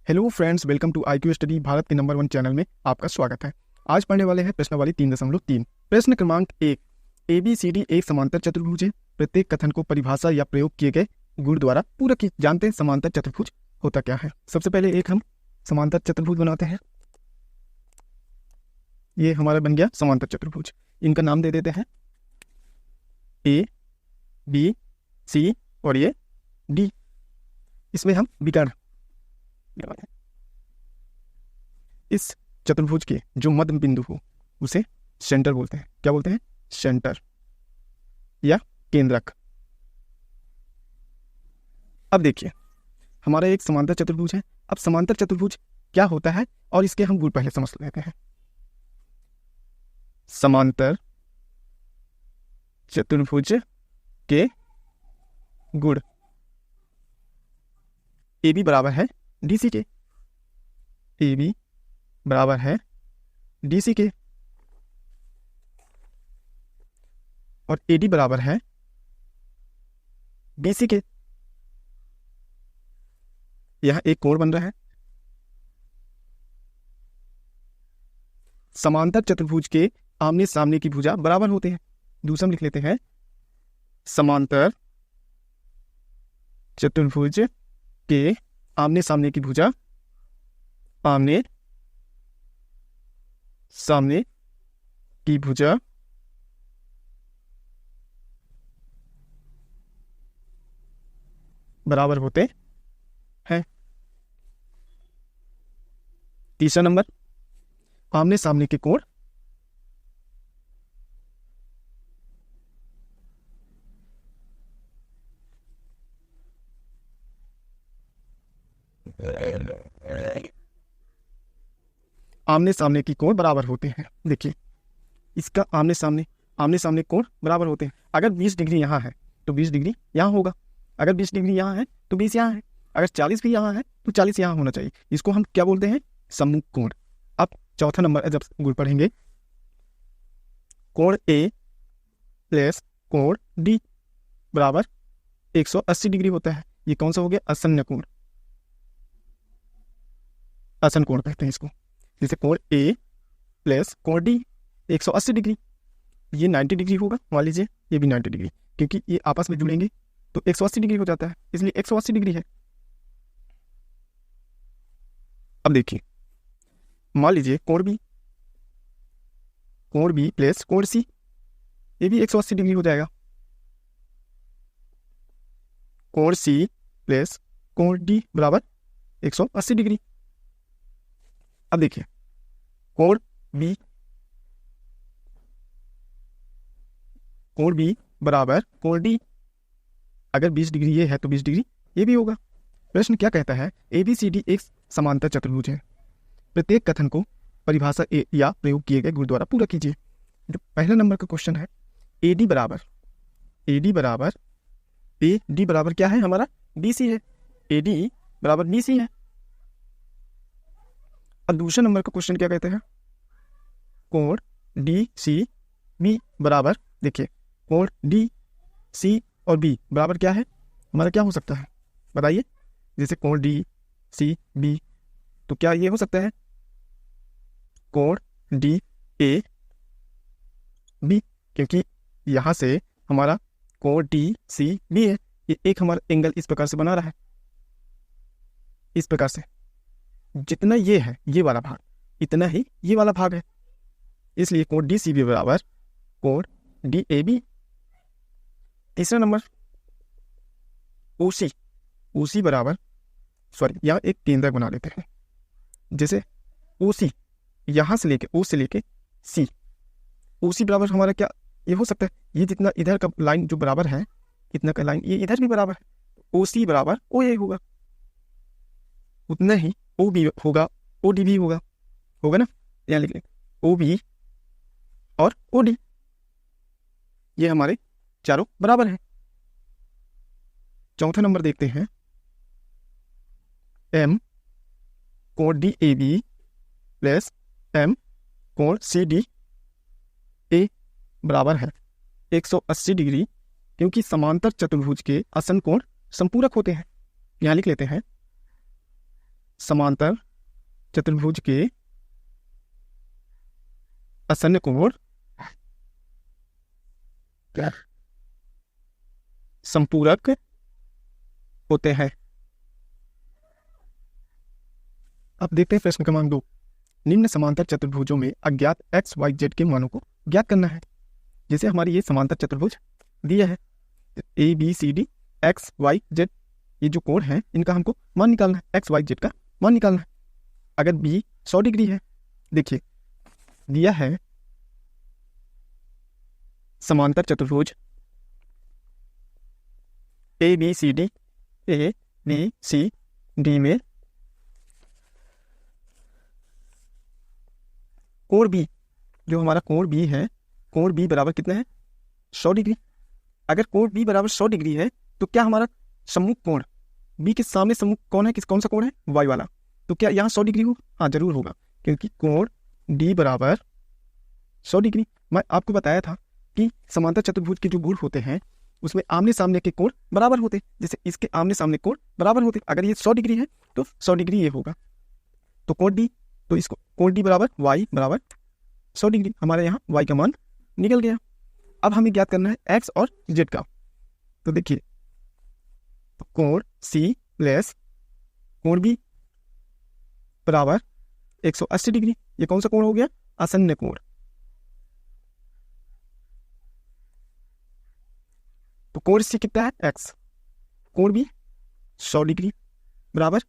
Hello friends, welcome to IQ study Bharat के number 1 channel में आपका स्वागत है। आज पढ़ने वाले हैं प्रश्नावली 3.3। प्रश्न क्रमांक 1। ABCD एक समांतर चतुर्भुज है। प्रत्येक कथन को परिभाषा या प्रयोग किए गए गुण द्वारा पूरा की। जानते हैं समांतर चतुर्भुज होता क्या है। सबसे पहले एक हम समांतर चतुर्भुज बनाते हैं। ये हमारा बन गया समांतर चतुर्भुज। इनका नाम दे देते हैं ABC और ये D। इसमें हम विकर्ण, इस चतुर्भुज के जो मध्य बिंदु हो उसे सेंटर बोलते हैं। क्या बोलते हैं? सेंटर या केंद्रक। अब देखिए, हमारा एक समांतर चतुर्भुज है। अब समांतर चतुर्भुज क्या होता है और इसके हम गुण पहले समझ लेते हैं। समांतर चतुर्भुज के गुण AB बराबर है DC के। AB बराबर है DC के और AD बराबर है BC के। यह एक कोण बन रहा है। समांतर चतुर्भुज के आमने सामने की भुजा बराबर होते हैं। दूसरा लिख लेते हैं, समांतर चतुर्भुज के आमने सामने की भुजा आमने सामने की भुजा बराबर होते हैं। तीसरा नंबर, आमने सामने के कोण आमने सामने की कोण बराबर होते हैं। देखिए, इसका आमने सामने कोण बराबर होते हैं। अगर 20 डिग्री यहाँ है तो 20 डिग्री यहाँ होगा। अगर 20 डिग्री यहाँ है तो 20 यहाँ है। अगर 40 भी यहाँ है तो 40 यहाँ होना चाहिए। इसको हम क्या बोलते हैं? सम्मुख कोण। अब चौथा नंबर जब गुण पढ़ेंगे, कोण A प्लस कोण D बराबर 180 डिग्री होता है। ये कौन सा हो गया? आसन्न कोण। आसन कोण कहते हैं इसको। जैसे कोण A प्लस कोण D 180 डिग्री, ये 90 डिग्री होगा। मान लीजिए ये भी 90 डिग्री, क्योंकि ये आपस में जुड़ेंगे तो 180 डिग्री हो जाता है, इसलिए 180 डिग्री है। अब देखिए, मान लीजिए कोण B प्लस कोण C, ये भी 180 डिग्री हो जाएगा। कोण C प्लस कोण D बराबर 180 डिग्री। अब देखिए, कोण B बराबर कोण D। अगर 20 डिग्री ये है तो 20 डिग्री ये भी होगा। प्रश्न क्या कहता है? ABCD एक समांतर चतुर्भुज है। प्रत्येक कथन को परिभाषा या प्रयोग किए गए गुण द्वारा पूरा कीजिए। जो पहला नंबर का क्वेश्चन है, AD बराबर क्या है? हमारा DC है। AD बराबर DC है। अब दूसरा नंबर का क्वेश्चन क्या कहते हैं? कोण DCB बराबर, देखिए, कोण DC और B बराबर क्या है? हमारा क्या हो सकता है? बताइए। जैसे कोण DCB, तो क्या ये हो सकता है? कोण DAB, क्योंकि यहां से हमारा कोण DCB है। ये एक हमारा एंगल इस प्रकार से बना रहा है, इस प्रकार से। जितना ये है ये वाला भाग, इतना ही ये वाला भाग है, इसलिए कोण DCB बराबर कोण DAB। तीसरा नंबर, OC बराबर, यहाँ एक केंद्रक बना लेते हैं। जैसे OC यहां से लेके O से लेके C, OC बराबर हमारा क्या ये हो सकता है? ये जितना इधर का लाइन जो बराबर है, इतना का लाइन ये इधर भी बराबर है, OC बराबर OA होगा। उतना ही OB होगा, OD भी होगा ना। यहाँ लिख लें OB और OD, ये हमारे चारों बराबर हैं। चौथा नंबर देखते हैं, M कोण DAB प्लस M कोण CDA बराबर है 180 डिग्री, क्योंकि समांतर चतुर्भुज के आसन कोण संपूरक होते हैं। यहाँ लिख लेते हैं समांतर चतुर्भुज के आसन्न कोण संपूरक होते हैं। अब देखते हैं प्रश्न क्रमांक 2। निम्न समांतर चतुर्भुजों में अज्ञात एक्स वाई जेड के मानों को ज्ञात करना है। जैसे हमारी ये समांतर चतुर्भुज दिया है, A B C D X Y Z, ये जो कोण है इनका हमको मान निकालना है, एक्स वाई जेड का मान निकालना है। अगर बी 100 डिग्री है, देखिए दिया है समांतर चतुर्भुज ए बी सी डी में कोण बी, जो हमारा कोण बी है, कोण बी बराबर कितना है 100 डिग्री। अगर कोण बी बराबर 100 डिग्री है तो क्या हमारा सम्मुख कोण बी के सामने सम्मुख कौन है, कौन सा कोण है, वाई वाला, तो क्या यहाँ 100 डिग्री होगा? हाँ जरूर होगा, क्योंकि कोण डी बराबर 100 डिग्री। मैं आपको बताया था कि समांतर चतुर्भुज के जो गुण होते हैं उसमें आमने सामने के कोण बराबर होते, जैसे इसके आमने सामने कोण बराबर होते। अगर ये 100 डिग्री है तो 100 डिग्री ये होगा, तो कोण डी, तो इसको कोण डी बराबर वाई बराबर 100 डिग्री, हमारे यहाँ वाई का मान निकल गया। अब हमें ज्ञात करना है एक्स और जेड का। तो देखिए कोण सी प्लस कोण बी बराबर 180 डिग्री, ये कौन सा कोण हो गया, आसन्न कोण। तो कोण सी कितना है एक्स, कोण बी 100 डिग्री बराबर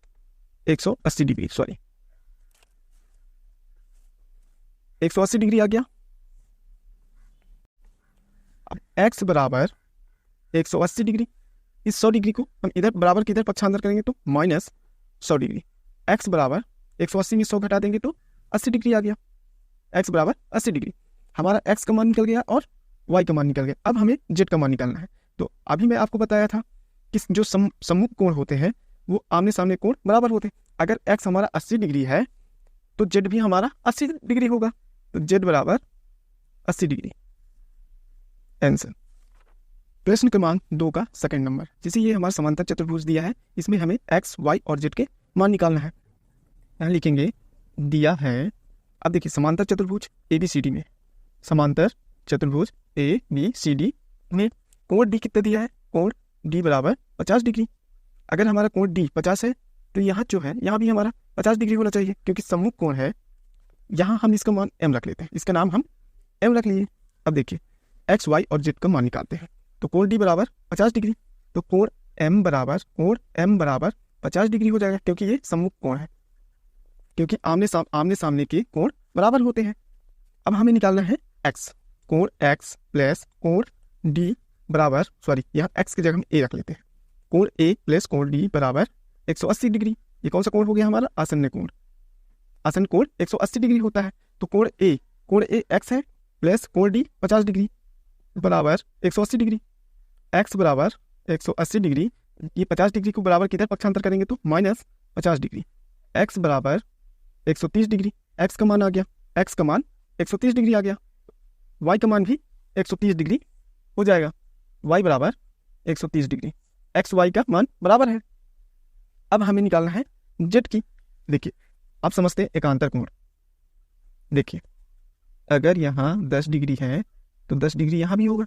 180 डिग्री, सॉरी 180 डिग्री आ गया। अब x बराबर 180 डिग्री, इस 100 डिग्री को हम इधर बराबर के इधर पक्षांतर करेंगे तो माइनस 100 डिग्री। x बराबर 180 में 100 घटा देंगे तो 80 डिग्री आ गया। x बराबर 80 डिग्री, हमारा x का मान निकल गया और y का मान निकल गया। अब हमें z का मान निकालना है। तो अभी मैं आपको बताया था कि जो सम्मुख कोण होते हैं वो आमने सामने कोण बराबर होते हैं। अगर x हमारा 80 डिग्री है तो z भी हमारा 80 डिग्री होगा, तो z बराबर 80 डिग्री आंसर। प्रश्न क्रमांक 2 का सेकंड नंबर, जैसे ये हमारा समांतर चतुर्भुज दिया है, इसमें हमें x, y और z के मान निकालना है। यहाँ लिखेंगे दिया है, अब देखिए समांतर चतुर्भुज ए बी सी डी में, समांतर चतुर्भुज ए बी सी डी में कोण डी कितना दिया है, कोण डी बराबर 50 डिग्री। अगर हमारा कोण डी 50 है तो यहाँ जो है यहाँ भी हमारा 50 डिग्री होना चाहिए, क्योंकि सम्मुख कोण है। यहाँ हम इसका मान m रख लेते हैं, इसका नाम हम m रख लिए। अब देखिए x, y और z का मान निकालते हैं। तो कोण डी बराबर 50 डिग्री, तो कोण m बराबर 50 डिग्री हो जाएगा, क्योंकि ये सम्मुख कोण है, क्योंकि आमने सामने के कोण बराबर होते हैं। अब हमें निकालना है x, कोण x प्लस कोण d बराबर, सॉरी यहाँ x की जगह हम a रख लेते हैं, कोण a प्लस कोण d बराबर 180 डिग्री। ये कौन सा कोण हो गया हमारा, आसन्न कोण। आसन्न कोण 180 डिग्री होता है, तो कोण a x है प्लस कोण d 50 डिग्री बराबर 180 डिग्री। x बराबर 180 डिग्री, ये 50 डिग्री को बराबर किधर पक्षांतर करेंगे तो माइनस 50 डिग्री। x बराबर 130 डिग्री, x का मान आ गया, x का मान 130 डिग्री आ गया। y का मान भी 130 डिग्री हो जाएगा, y बराबर 130 डिग्री, x y का मान बराबर है। अब हमें निकालना है z की। देखिए आप समझते हैं एकांतर कोण, देखिए अगर यहाँ 10 डिग्री है तो 10 डिग्री यहाँ भी होगा,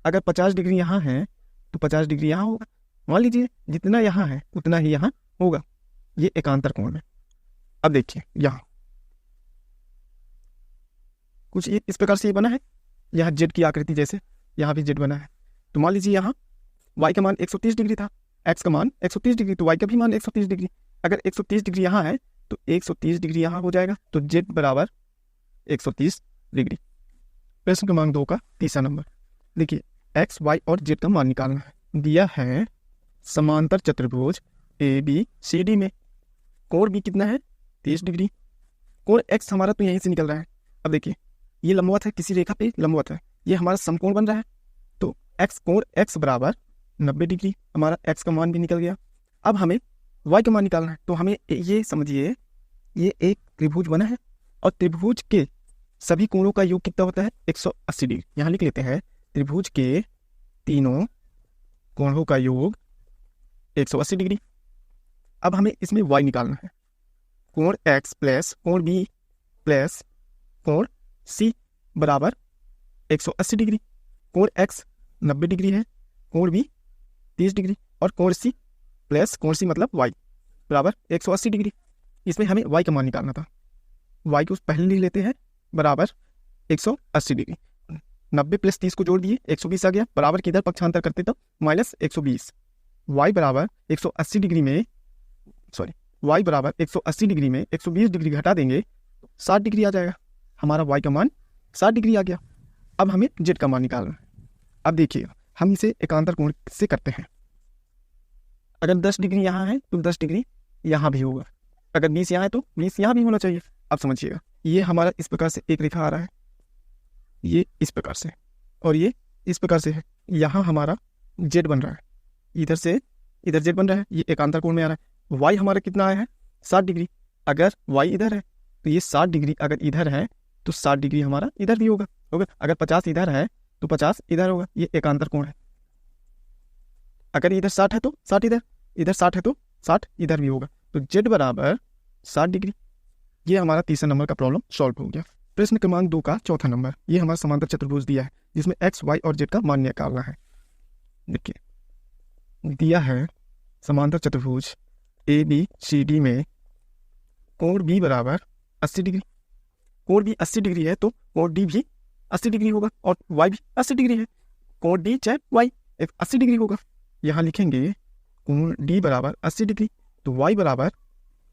अगर 50 डिग्री यहाँ है तो 50 डिग्री यहाँ होगा। मान लीजिए जितना यहाँ है उतना ही यहाँ होगा, ये एकांतर कोण है। अब देखिए यहाँ कुछ इस प्रकार से ये बना है, यहाँ जेड की आकृति जैसे यहाँ भी जेड बना है। तो मान लीजिए यहाँ y का मान 130 डिग्री था, x का मान 130 डिग्री, तो y का भी मान 130 डिग्री। अगर 130 डिग्री यहाँ है तो 130 डिग्री यहाँ हो जाएगा, तो z बराबर 130 डिग्री। प्रश्न क्रमांक 2 का तीसरा नंबर, देखिए x, y और z का मान निकालना है। दिया है समांतर चतुर्भुज ए बी सी डी में कोण b कितना है 30 डिग्री, कोण x हमारा तो यहीं से निकल रहा है। अब देखिए ये लंबवत है, किसी रेखा पे लंबवत है, ये हमारा समकोण बन रहा है, तो x कोण x बराबर 90 डिग्री, हमारा x का मान भी निकल गया। अब हमें y का मान निकालना है, तो हमें ये समझिए ये एक त्रिभुज बना है और त्रिभुज के सभी कोणों का योग कितना होता है 180 डिग्री। यहाँ लिख लेते हैं त्रिभुज के तीनों कोणों का योग 180 डिग्री। अब हमें इसमें y निकालना है, कोण एक्स प्लस कोण बी प्लस कोण सी बराबर 180 डिग्री। कोण एक्स 90 डिग्री है, कोण बी 30 डिग्री और कोण सी प्लस कोण सी मतलब वाई बराबर 180 डिग्री। इसमें हमें वाई का मान निकालना था। वाई को पहले लिख लेते हैं बराबर 180 डिग्री। 90 प्लस 30 को जोड़ दिए 120 आ गया, बराबर किधर पक्षांतर करते तो माइनस 120। वाई बराबर 180 डिग्री में वाई बराबर 180 डिग्री में 120 डिग्री घटा देंगे 60 डिग्री आ जाएगा। हमारा वाई का मान 60 डिग्री आ गया। अब हमें जेड का मान निकालना है। अब देखिए हम इसे एकांतर कोण से करते हैं। अगर 10 डिग्री यहाँ है तो 10 डिग्री यहाँ भी होगा, अगर 20 यहाँ है तो 20 यहाँ भी होना चाहिए। अब समझिएगा, ये हमारा इस प्रकार से एक रेखा आ रहा है, ये इस प्रकार से और ये इस प्रकार से है। यहाँ हमारा जेड बन रहा है, इधर से इधर जेड बन रहा है, ये एकांतर कोण में आ रहा है। वाई हमारा कितना आया है 60 डिग्री। अगर वाई इधर है तो ये 60 डिग्री अगर इधर है तो 60 डिग्री हमारा इधर भी होगा। अगर 50 इधर है तो 50 इधर होगा, ये एकांतर कोण है। अगर इधर 60 है तो 60 इधर 60 है तो 60 इधर भी होगा। तो जेड बराबर 60 डिग्री। ये हमारा तीसरा नंबर का प्रॉब्लम सॉल्व हो गया। प्रश्न क्रमांक 2 का चौथा नंबर, ये हमारा समांतर चतुर्भुज दिया है जिसमें एक्स वाई और जेड का मान निकालना है। देखिए दिया है समांतर चतुर्भुज ए बी सी डी में कोण बी बराबर 80 डिग्री। कोण बी 80 डिग्री है तो कोण डी भी 80 डिग्री होगा और वाई भी 80 डिग्री है। कोण डी चाहे वाई 80 डिग्री होगा। यहाँ लिखेंगे कोण डी बराबर 80 डिग्री तो वाई बराबर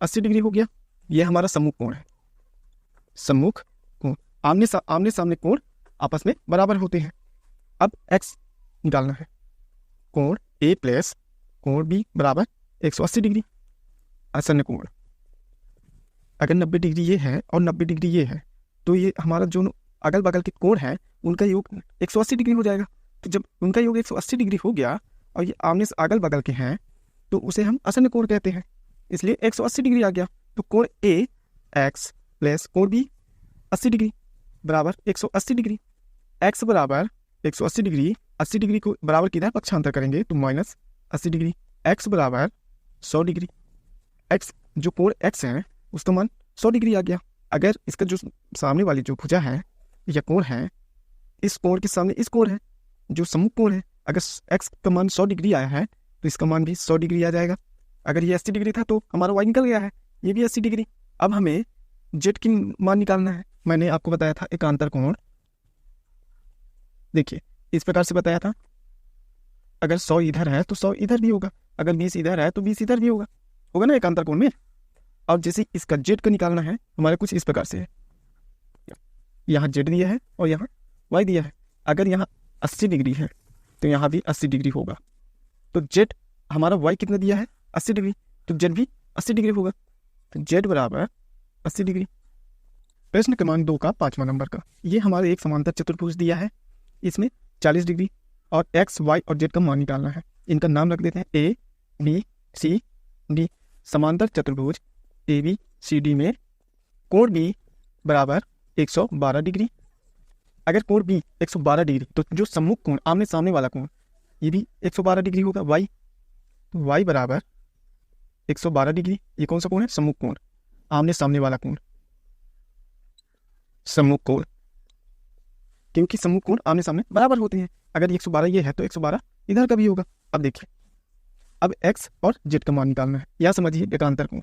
80 डिग्री हो गया। यह हमारा सम्मुख कोण है। सम्मुख कोण आमने सामने कोण आपस में बराबर होते हैं। अब एक्स निकालना है। कोण ए प्लस कोण बी बराबर 180 डिग्री आसन्न कोण। अगर 90 डिग्री ये है और 90 डिग्री ये है तो ये हमारा जो अगल बगल के कोण है उनका योग 180 डिग्री हो जाएगा। तो जब उनका योग 180 डिग्री हो गया और ये आमने से अगल बगल के हैं तो उसे हम आसन्न कोण कहते हैं, इसलिए 180 डिग्री आ गया। तो कोण ए एक्स प्लस कोण बी 80 डिग्री बराबर 180 डिग्री। एक्स बराबर 180 डिग्री, 80 डिग्री को बराबर किधर पक्षांतर करेंगे तो माइनस 80 डिग्री। एक्स बराबर 100 डिग्री। एक्स जो कोण एक्स है उसका मान 100 डिग्री आ गया। अगर इसका जो सामने वाली जो भुजा है या कोण है, इस कोण के सामने इस कोण है जो सम्मुख कोण है, अगर एक्स का मान 100 डिग्री आया है तो इसका मान भी 100 डिग्री आ जाएगा। अगर ये 80 डिग्री था तो हमारा वाई निकल गया है, ये भी 80 डिग्री। अब हमें जेड की मान निकालना है। मैंने आपको बताया था एकांतर कोण, देखिए इस प्रकार से बताया था। अगर 100 इधर है तो 100 इधर भी होगा, अगर 20 इधर है तो 20 इधर भी होगा ना एकांतर कोण में। और जैसे इसका जेड का निकालना है हमारे कुछ इस प्रकार से है। यहाँ जेड दिया है और यहाँ वाई दिया है। अगर यहाँ 80 डिग्री है तो यहाँ भी 80 डिग्री होगा। तो जेड हमारा वाई कितना दिया है 80 डिग्री, तो जेड भी 80 डिग्री होगा। तो जेड बराबर 80 डिग्री। प्रश्न क्रमांक 2 का 5वां नंबर का, ये हमारे एक समांतर चतुर्भुज दिया है, इसमें 40 डिग्री और एक्स वाई और जेड का मान निकालना है। इनका नाम रख देते हैं ए बी सी डी। समांतर चतुर्भुज ए बी सी डी में कोण बी बराबर 112 डिग्री। अगर कोण बी 112 डिग्री तो जो सम्मुख कोण आमने सामने वाला कोण ये भी 112 डिग्री होगा। वाई तो वाई बराबर 112 डिग्री। ये कौन सा कोण है सम्मुख कोण, आमने सामने वाला कोण सम्मुख कोण, क्योंकि सम्मुख कोण आमने सामने बराबर होते हैं। अगर 112 ये है तो 112 इधर का भी होगा। अब देखिए, अब एक्स और जेड का मान निकालना है। या समझिए एकांतर कोण।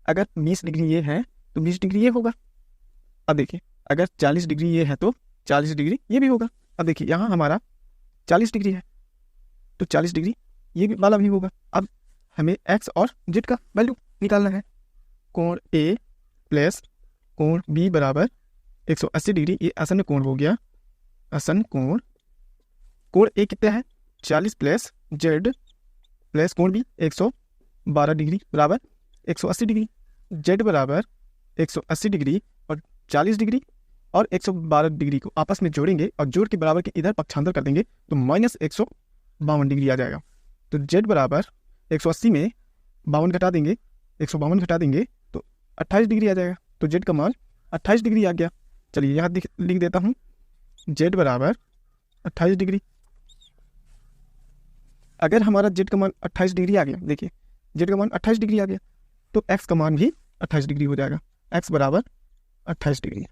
अगर 20 डिग्री ये है तो 20 डिग्री ये होगा। अब देखिए अगर 40 डिग्री ये है तो 40 डिग्री ये भी होगा। अब देखिए यहाँ हमारा 40 डिग्री है तो 40 डिग्री ये भी वाला भी होगा। अब हमें एक्स और जेड का वैल्यू निकालना है। कोण ए प्लस कोण बी बराबर 180 डिग्री, ये आसन्न कोण हो गया। आसन्न कोण, कोण ए कितना है 40 प्लस जेड प्लस कोण बी 112 डिग्री बराबर 180 डिग्री। जेड बराबर 180 डिग्री और 40 डिग्री और 112 डिग्री को आपस में जोड़ेंगे और जोड़ के बराबर के इधर पक्षांतर कर देंगे तो माइनस 152 डिग्री आ जाएगा। तो जेड बराबर 180 में 52 घटा देंगे, 152 घटा देंगे तो 28 डिग्री आ जाएगा। तो जेड का मान 28 डिग्री आ गया। चलिए यहाँ लिख देता हूँ जेड बराबर 28 डिग्री। अगर हमारा जेड का मान 28 डिग्री आ गया, देखिए जेड का मान 28 डिग्री आ गया, तो एक्स का मान भी 28 डिग्री हो जाएगा, एक्स बराबर 28 डिग्री।